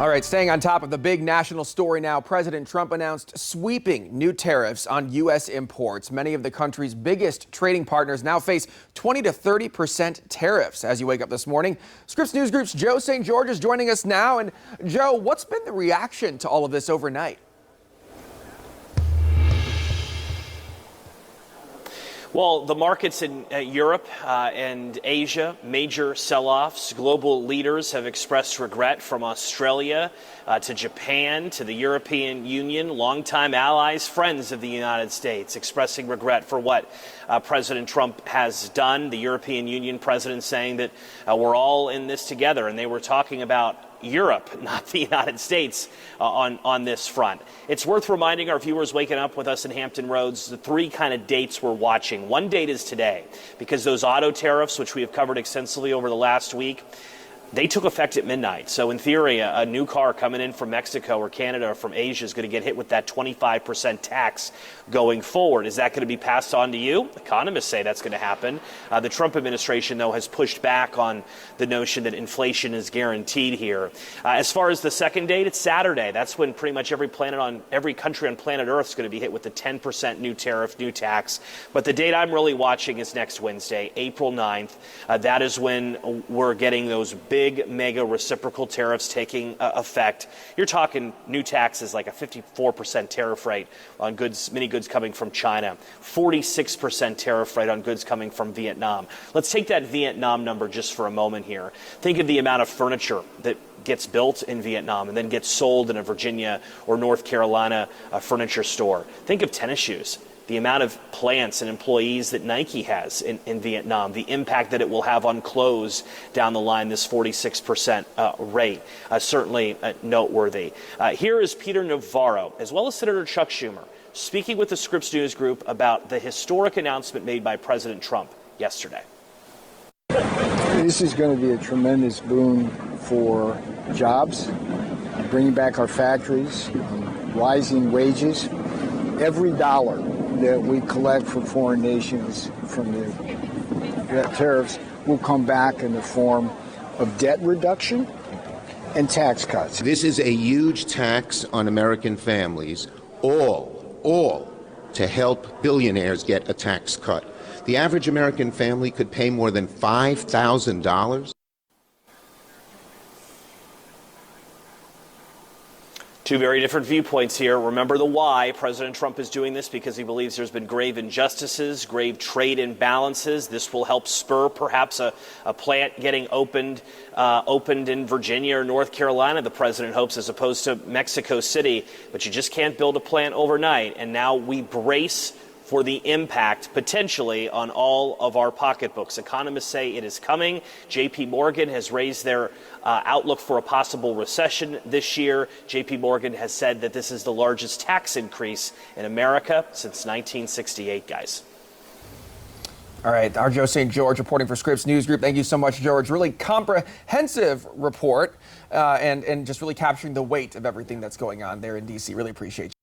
All right, staying on top of the big national story now, President Trump announced sweeping new tariffs on U.S. imports. Many of the country's biggest trading partners now face 20 to 30% tariffs. As you wake up this morning, Scripps News Group's Joe St. George is joining us now. And Joe, what's been the reaction to all of this overnight? Well, the markets in Europe and Asia, major sell-offs. Global leaders have expressed regret, from Australia to Japan to the European Union. Longtime allies, friends of the United States, expressing regret for what President Trump has done. The European Union president saying that we're all in this together, and they were talking about Europe, not the United States, on this front. It's worth reminding our viewers waking up with us in Hampton Roads the three kind of dates we're watching. One date is today, because those auto tariffs, which we have covered extensively over the last week, they took effect at midnight. So in theory, a new car coming in from Mexico or Canada or from Asia is going to get hit with that 25% tax going forward. Is that going to be passed on to you? Economists say that's going to happen. The Trump administration, though, has pushed back on the notion that inflation is guaranteed here. As far as the second date, it's Saturday. That's when pretty much every country on planet Earth is going to be hit with the 10% new tariff, new tax. But the date I'm really watching is next Wednesday, April 9th. That is when we're getting those big mega reciprocal tariffs taking effect. You're talking new taxes like a 54% tariff rate on goods, many goods coming from China, 46% tariff rate on goods coming from Vietnam. Let's take that Vietnam number just for a moment here. Think of the amount of furniture that gets built in Vietnam and then gets sold in a Virginia or North Carolina furniture store. Think of tennis shoes. The amount of plants and employees that Nike has in Vietnam, the impact that it will have on clothes down the line, this 46% rate, certainly noteworthy. Here is Peter Navarro, as well as Senator Chuck Schumer, speaking with the Scripps News Group about the historic announcement made by President Trump yesterday. This is going to be a tremendous boon for jobs, bringing back our factories, rising wages. Every dollar that we collect from foreign nations from the tariffs will come back in the form of debt reduction and tax cuts. This is a huge tax on American families, all to help billionaires get a tax cut. The average American family could pay more than $5,000. Two very different viewpoints here. Remember the why. President Trump is doing this because he believes there's been grave injustices, grave trade imbalances. This will help spur perhaps a plant getting opened in Virginia or North Carolina, the president hopes, as opposed to Mexico City. But you just can't build a plant overnight. And now we brace for the impact potentially on all of our pocketbooks. Economists say it is coming. J.P. Morgan has raised their outlook for a possible recession this year. J.P. Morgan has said that this is the largest tax increase in America since 1968, guys. All right, our Joe St. George reporting for Scripps News Group. Thank you so much, George. Really comprehensive report and just really capturing the weight of everything that's going on there in D.C. Really appreciate you.